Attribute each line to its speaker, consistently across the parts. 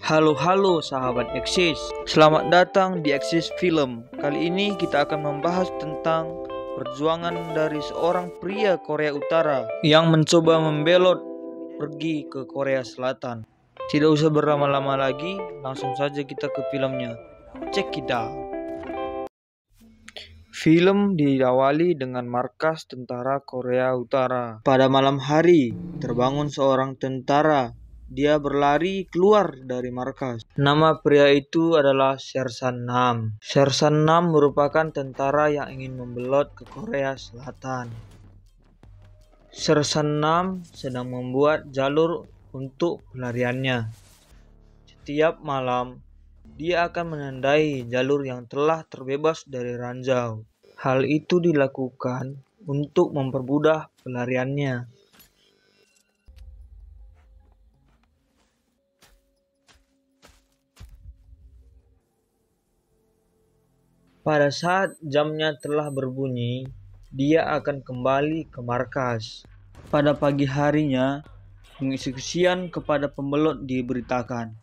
Speaker 1: Halo sahabat Eksis, selamat datang di Eksis Film. Kali ini kita akan membahas tentang perjuangan dari seorang pria Korea Utara yang mencoba membelot pergi ke Korea Selatan. Tidak usah berlama-lama lagi, langsung saja kita ke filmnya. Check it out. Film diawali dengan markas tentara Korea Utara. Pada malam hari, terbangun seorang tentara. Dia berlari keluar dari markas. Nama pria itu adalah Sersan Nam. Sersan Nam merupakan tentara yang ingin membelot ke Korea Selatan. Sersan Nam sedang membuat jalur untuk pelariannya. Setiap malam, dia akan menandai jalur yang telah terbebas dari ranjau. Hal itu dilakukan untuk mempermudah pelariannya. Pada saat jamnya telah berbunyi, dia akan kembali ke markas. Pada pagi harinya, pengeksekusian kepada pembelot diberitakan.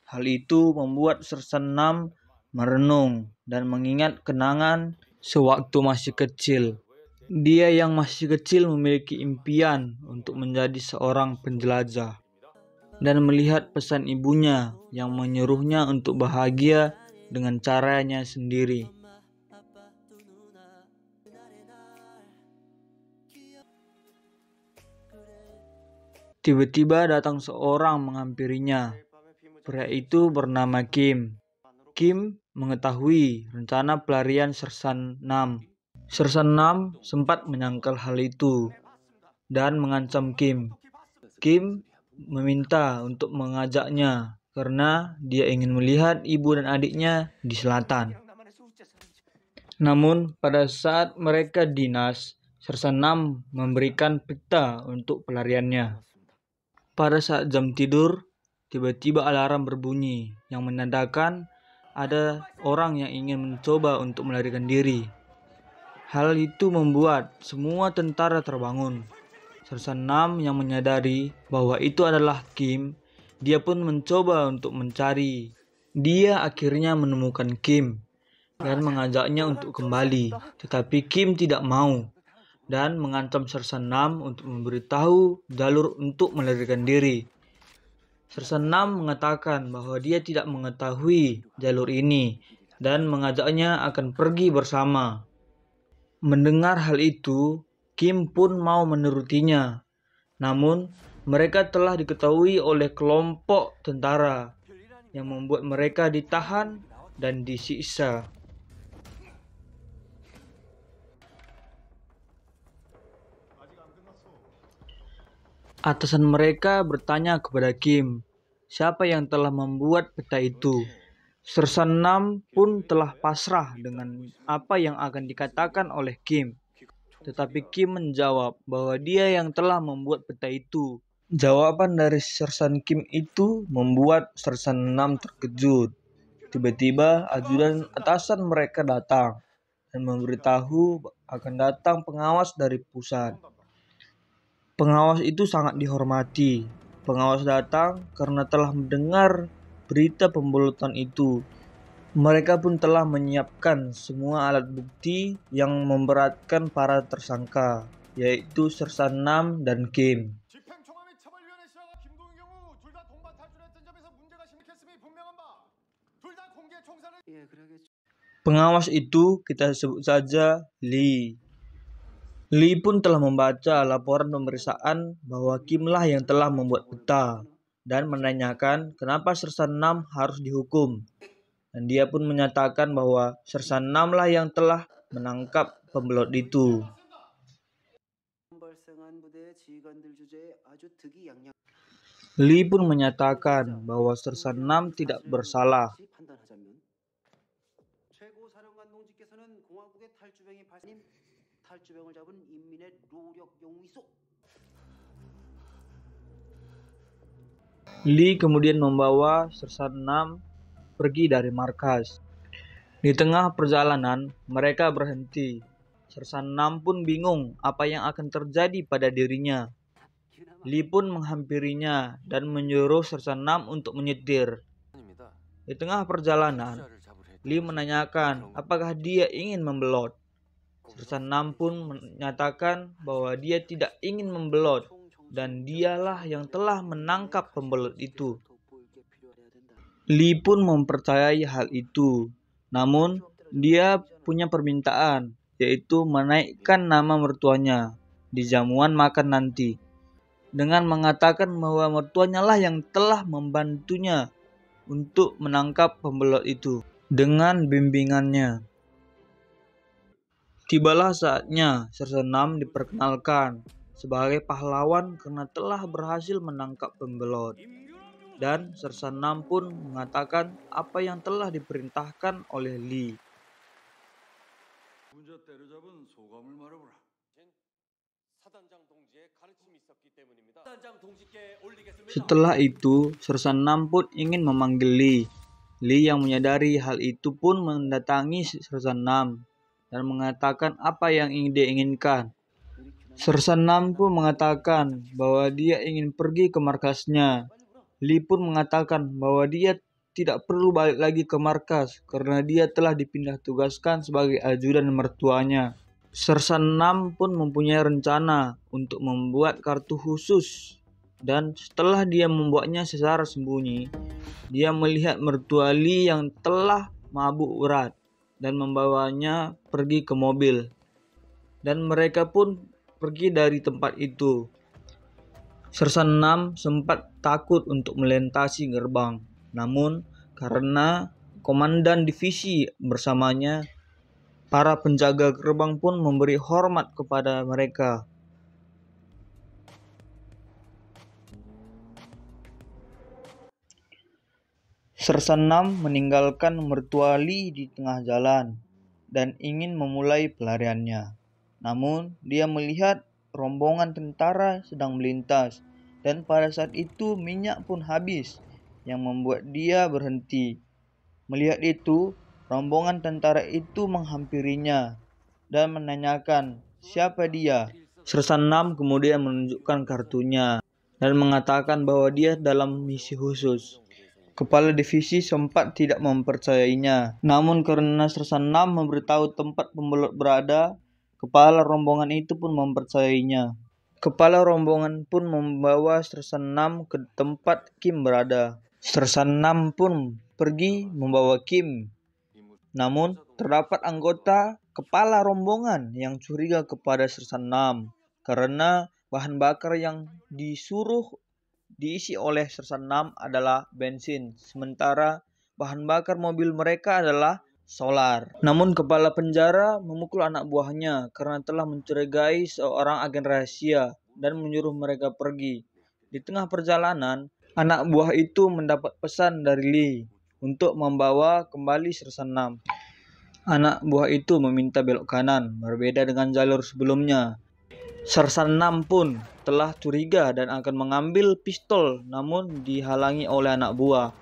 Speaker 1: Hal itu membuat Sersan Nam merenung dan mengingat kenangan sewaktu masih kecil. Dia yang masih kecil memiliki impian untuk menjadi seorang penjelajah dan melihat pesan ibunya yang menyuruhnya untuk bahagia dengan caranya sendiri. Tiba-tiba datang seorang menghampirinya. Pria itu bernama Kim. Kim mengetahui rencana pelarian Sersan Nam. Sersan Nam sempat menyangkal hal itu dan mengancam Kim. Kim meminta untuk mengajaknya karena dia ingin melihat ibu dan adiknya di selatan. Namun pada saat mereka dinas, Sersan Nam memberikan peta untuk pelariannya. Pada saat jam tidur, tiba-tiba alarm berbunyi yang menandakan ada orang yang ingin mencoba untuk melarikan diri. Hal itu membuat semua tentara terbangun. Sersan Nam yang menyadari bahwa itu adalah Kim, dia pun mencoba untuk mencari. Dia akhirnya menemukan Kim dan mengajaknya untuk kembali, tetapi Kim tidak mau dan mengancam Sersan Nam untuk memberitahu jalur untuk melarikan diri. Sersan Nam mengatakan bahwa dia tidak mengetahui jalur ini dan mengajaknya akan pergi bersama. Mendengar hal itu, Kim pun mau menurutinya. Namun, mereka telah diketahui oleh kelompok tentara yang membuat mereka ditahan dan disiksa. Atasan mereka bertanya kepada Kim, siapa yang telah membuat peta itu. Sersan Nam pun telah pasrah dengan apa yang akan dikatakan oleh Kim. Tetapi Kim menjawab bahwa dia yang telah membuat peta itu. Jawaban dari Sersan Kim itu membuat Sersan Nam terkejut. Tiba-tiba ajudan atasan mereka datang dan memberitahu akan datang pengawas dari pusat. Pengawas itu sangat dihormati. Pengawas datang karena telah mendengar berita pembelotan itu. Mereka pun telah menyiapkan semua alat bukti yang memberatkan para tersangka, yaitu Sersan Nam dan Kim. Pengawas itu kita sebut saja Lee. Lee pun telah membaca laporan pemeriksaan bahwa Kim lah yang telah membuat peta dan menanyakan kenapa Sersan Nam harus dihukum. Dan dia pun menyatakan bahwa Sersan Nam lah yang telah menangkap pembelot itu. Lee pun menyatakan bahwa Sersan Nam tidak bersalah. Lee kemudian membawa Sersan Nam pergi dari markas. Di tengah perjalanan, mereka berhenti. Sersan Nam pun bingung apa yang akan terjadi pada dirinya. Li pun menghampirinya dan menyuruh Sersan Nam untuk menyetir. Di tengah perjalanan, Li menanyakan apakah dia ingin membelot. Sersan Nam pun menyatakan bahwa dia tidak ingin membelot dan dialah yang telah menangkap pembelot itu. Li pun mempercayai hal itu. Namun, dia punya permintaan, yaitu menaikkan nama mertuanya di jamuan makan nanti, dengan mengatakan bahwa mertuanya lah yang telah membantunya untuk menangkap pembelot itu dengan bimbingannya. Tibalah saatnya Sersan Nam diperkenalkan sebagai pahlawan karena telah berhasil menangkap pembelot. Dan Sersan Nam pun mengatakan apa yang telah diperintahkan oleh Li. Setelah itu, Sersan Nam pun ingin memanggil Li. Li yang menyadari hal itu pun mendatangi Sersan Nam dan mengatakan apa yang dia inginkan. Sersan Nam pun mengatakan bahwa dia ingin pergi ke markasnya. Li pun mengatakan bahwa dia tidak perlu balik lagi ke markas karena dia telah dipindah tugaskan sebagai ajudan mertuanya. Sersan Nam pun mempunyai rencana untuk membuat kartu khusus. Dan setelah dia membuatnya secara sembunyi, dia melihat mertua Li yang telah mabuk berat dan membawanya pergi ke mobil. Dan mereka pun pergi dari tempat itu. Sersan Nam sempat takut untuk melintasi gerbang. Namun, karena komandan divisi bersamanya, para penjaga gerbang pun memberi hormat kepada mereka. Sersan Nam meninggalkan mertua Li di tengah jalan dan ingin memulai pelariannya. Namun, dia melihat rombongan tentara sedang melintas dan pada saat itu minyak pun habis yang membuat dia berhenti. Melihat itu, rombongan tentara itu menghampirinya dan menanyakan siapa dia. Sersan Nam kemudian menunjukkan kartunya dan mengatakan bahwa dia dalam misi khusus. Kepala divisi sempat tidak mempercayainya. Namun karena Sersan Nam memberitahu tempat pembelot berada, kepala rombongan itu pun mempercayainya. Kepala rombongan pun membawa Sersan Nam ke tempat Kim berada. Sersan Nam pun pergi membawa Kim. Namun terdapat anggota kepala rombongan yang curiga kepada Sersan Nam karena bahan bakar yang disuruh diisi oleh Sersan Nam adalah bensin, sementara bahan bakar mobil mereka adalah solar. Namun kepala penjara memukul anak buahnya karena telah mencurigai seorang agen rahasia dan menyuruh mereka pergi. Di tengah perjalanan, anak buah itu mendapat pesan dari Li untuk membawa kembali Sersan Nam. Anak buah itu meminta belok kanan, berbeda dengan jalur sebelumnya. Sersan Nam pun telah curiga dan akan mengambil pistol, namun dihalangi oleh anak buah.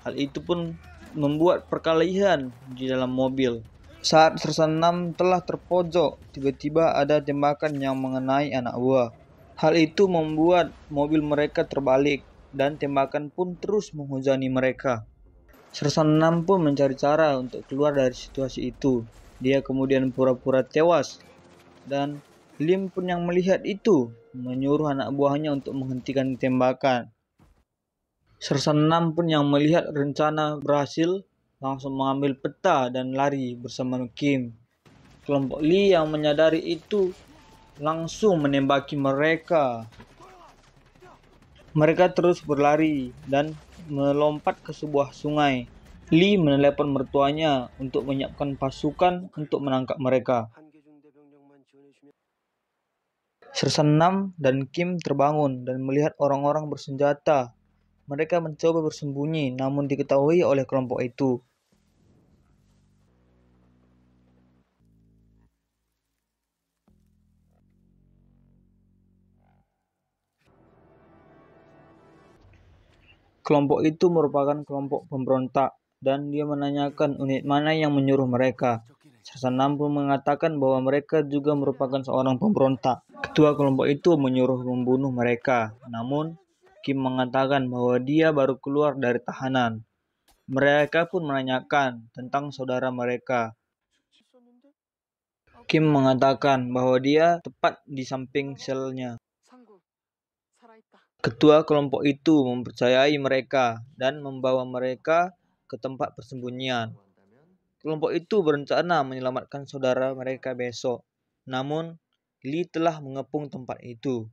Speaker 1: Hal itu pun membuat perkelahian di dalam mobil. Saat Sersan Nam telah terpojok, tiba-tiba ada tembakan yang mengenai anak buah. Hal itu membuat mobil mereka terbalik dan tembakan pun terus menghujani mereka. Sersan Nam pun mencari cara untuk keluar dari situasi itu. Dia kemudian pura-pura tewas dan Lim pun yang melihat itu menyuruh anak buahnya untuk menghentikan tembakan. Sersan Nam pun yang melihat rencana berhasil langsung mengambil peta dan lari bersama Kim. Kelompok Li yang menyadari itu langsung menembaki mereka. Mereka terus berlari dan melompat ke sebuah sungai. Li menelepon mertuanya untuk menyiapkan pasukan untuk menangkap mereka. Sersan Nam dan Kim terbangun dan melihat orang-orang bersenjata. Mereka mencoba bersembunyi namun diketahui oleh kelompok itu. Kelompok itu merupakan kelompok pemberontak dan dia menanyakan unit mana yang menyuruh mereka. Sersanam pun mengatakan bahwa mereka juga merupakan seorang pemberontak. Ketua kelompok itu menyuruh membunuh mereka, namun Kim mengatakan bahwa dia baru keluar dari tahanan. Mereka pun menanyakan tentang saudara mereka. Kim mengatakan bahwa dia tepat di samping selnya. Ketua kelompok itu mempercayai mereka dan membawa mereka ke tempat persembunyian. Kelompok itu berencana menyelamatkan saudara mereka besok. Namun, Lee telah mengepung tempat itu.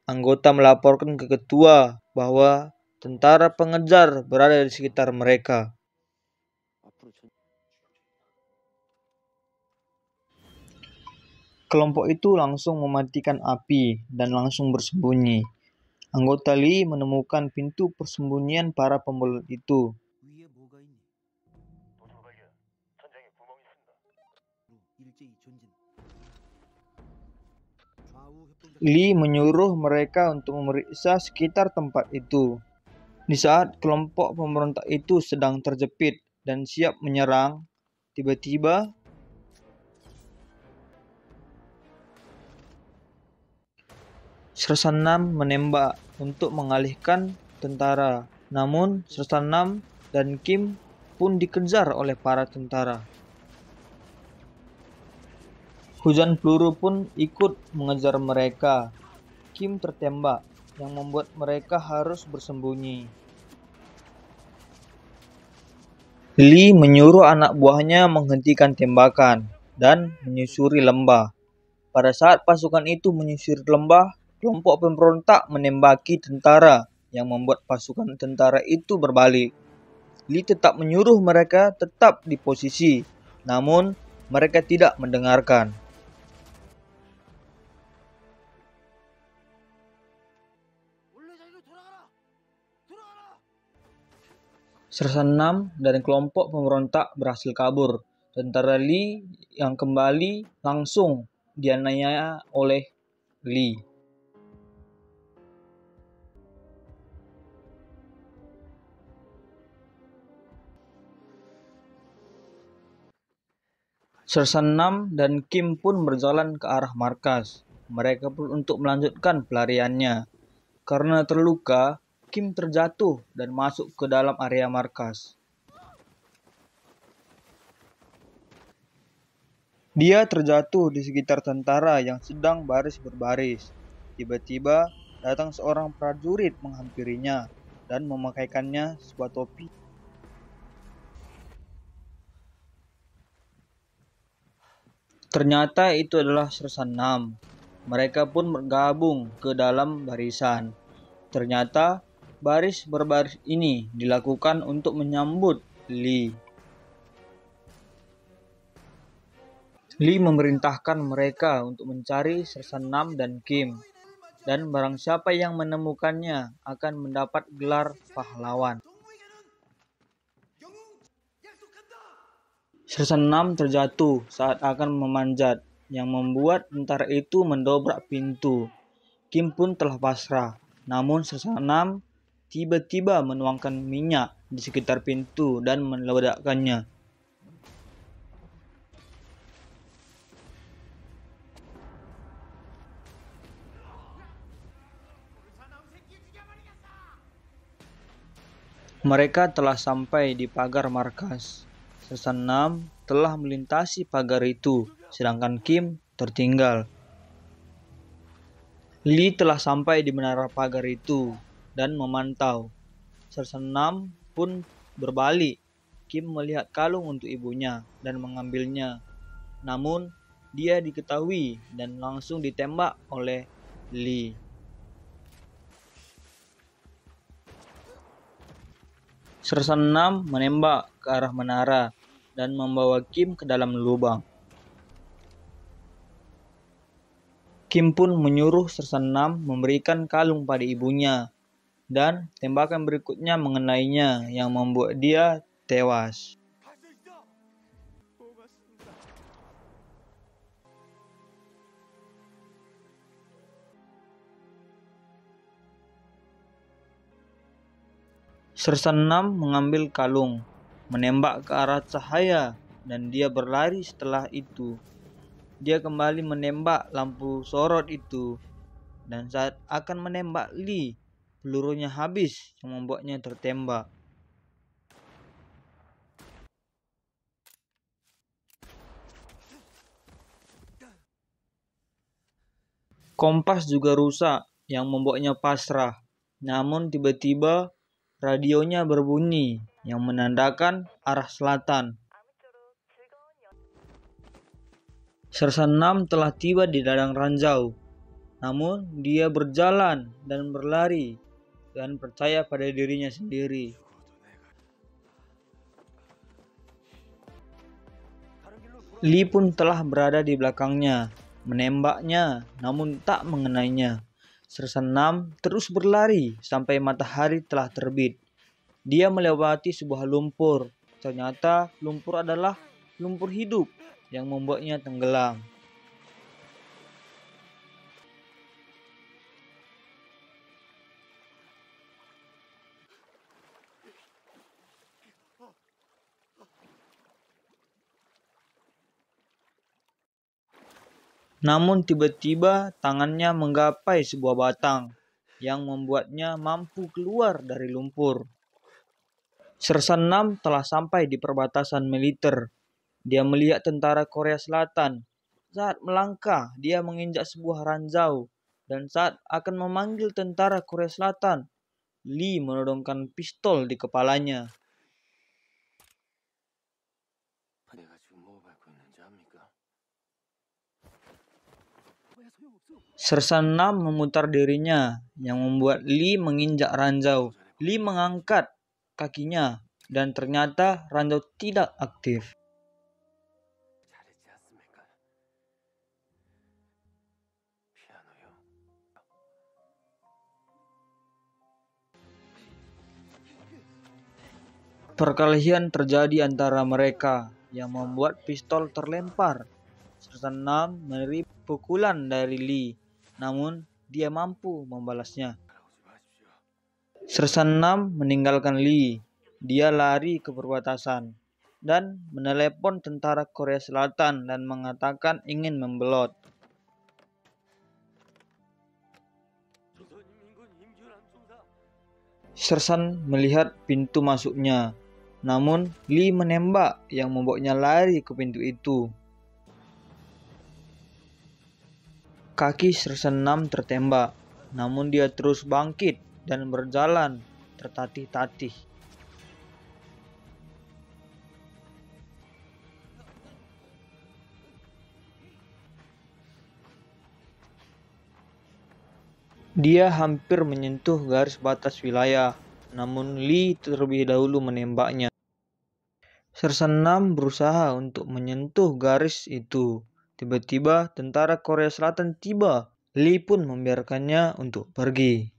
Speaker 1: Anggota melaporkan ke ketua bahwa tentara pengejar berada di sekitar mereka. Kelompok itu langsung mematikan api dan langsung bersembunyi. Anggota Lee menemukan pintu persembunyian para pembelut itu. Lee menyuruh mereka untuk memeriksa sekitar tempat itu. Di saat kelompok pemberontak itu sedang terjepit dan siap menyerang, tiba-tiba Sersanam menembak untuk mengalihkan tentara. Namun, Sersanam dan Kim pun dikejar oleh para tentara. Hujan peluru pun ikut mengejar mereka. Kim tertembak, yang membuat mereka harus bersembunyi. Lee menyuruh anak buahnya menghentikan tembakan dan menyusuri lembah. Pada saat pasukan itu menyusuri lembah, kelompok pemberontak menembaki tentara yang membuat pasukan tentara itu berbalik. Lee tetap menyuruh mereka tetap di posisi, namun mereka tidak mendengarkan. Sersanam dan kelompok pemberontak berhasil kabur. Tentara Lee yang kembali langsung dianiaya oleh Lee. Sersanam dan Kim pun berjalan ke arah markas. Mereka pun untuk melanjutkan pelariannya. Karena terluka, Kim terjatuh dan masuk ke dalam area markas. Dia terjatuh di sekitar tentara yang sedang baris berbaris. Tiba-tiba datang seorang prajurit menghampirinya dan memakaikannya sebuah topi. Ternyata itu adalah Sersanam. Mereka pun bergabung ke dalam barisan. Ternyata baris berbaris ini dilakukan untuk menyambut Lee. Lee memerintahkan mereka untuk mencari Sersanam dan Kim, dan barang siapa yang menemukannya akan mendapat gelar pahlawan. Sersanam terjatuh saat akan memanjat, yang membuat tentara itu mendobrak pintu. Kim pun telah pasrah, namun Sersanam tiba-tiba menuangkan minyak di sekitar pintu dan meledakkannya. Mereka telah sampai di pagar markas. Sersanam telah melintasi pagar itu, sedangkan Kim tertinggal. Lee telah sampai di menara pagar itu dan memantau. Sersanam pun berbalik. Kim melihat kalung untuk ibunya dan mengambilnya. Namun, dia diketahui dan langsung ditembak oleh Lee. Sersanam menembak ke arah menara dan membawa Kim ke dalam lubang. Kim pun menyuruh Sersanam memberikan kalung pada ibunya, dan tembakan berikutnya mengenainya yang membuat dia tewas. Sersanam mengambil kalung, menembak ke arah cahaya dan dia berlari. Setelah itu, dia kembali menembak lampu sorot itu, dan saat akan menembak Lee, pelurunya habis yang membuatnya tertembak. Kompas juga rusak yang membuatnya pasrah. Namun tiba-tiba radionya berbunyi yang menandakan arah selatan. Sersan 6 telah tiba di ladang ranjau. Namun dia berjalan dan berlari dan percaya pada dirinya sendiri. Lee pun telah berada di belakangnya, menembaknya namun tak mengenainya. Sersan 6 terus berlari sampai matahari telah terbit. Dia melewati sebuah lumpur. Ternyata lumpur adalah lumpur hidup yang membuatnya tenggelam. Namun tiba-tiba tangannya menggapai sebuah batang yang membuatnya mampu keluar dari lumpur. Sersan 6 telah sampai di perbatasan militer. Dia melihat tentara Korea Selatan. Saat melangkah, dia menginjak sebuah ranjau. Dan saat akan memanggil tentara Korea Selatan, Lee menodongkan pistol di kepalanya. Sersan 6 memutar dirinya yang membuat Lee menginjak ranjau. Lee mengangkat kakinya dan ternyata ranjau tidak aktif. Perkelahian terjadi antara mereka yang membuat pistol terlempar. Sersan 6 menerima pukulan dari Lee, namun dia mampu membalasnya. Sersan 6 meninggalkan Lee. Dia lari ke perbatasan dan menelepon tentara Korea Selatan dan mengatakan ingin membelot. Sersan melihat pintu masuknya, namun Lee menembak yang membuatnya lari ke pintu itu. Kaki Sersan 6 tertembak, namun dia terus bangkit dan berjalan tertatih-tatih. Dia hampir menyentuh garis batas wilayah, namun Lee terlebih dahulu menembaknya. Sersan 6 berusaha untuk menyentuh garis itu. Tiba-tiba tentara Korea Selatan tiba. Lee pun membiarkannya untuk pergi.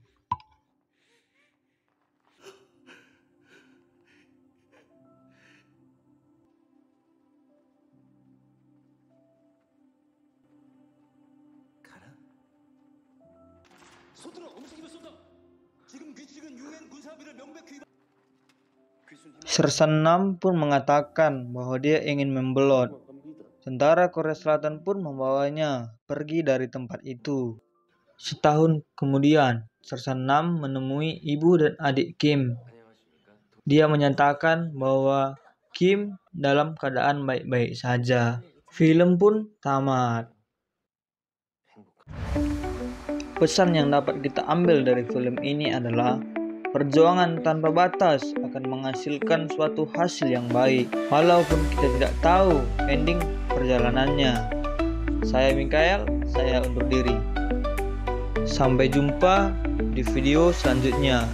Speaker 1: Sersan 6 pun mengatakan bahwa dia ingin membelot. Tentara Korea Selatan pun membawanya pergi dari tempat itu. Setahun kemudian, Sersan 6 menemui ibu dan adik Kim. Dia menyatakan bahwa Kim dalam keadaan baik-baik saja. Film pun tamat. Pesan yang dapat kita ambil dari film ini adalah perjuangan tanpa batas akan menghasilkan suatu hasil yang baik, walaupun kita tidak tahu ending perjalanannya. Saya Mikael, saya undur diri. Sampai jumpa di video selanjutnya.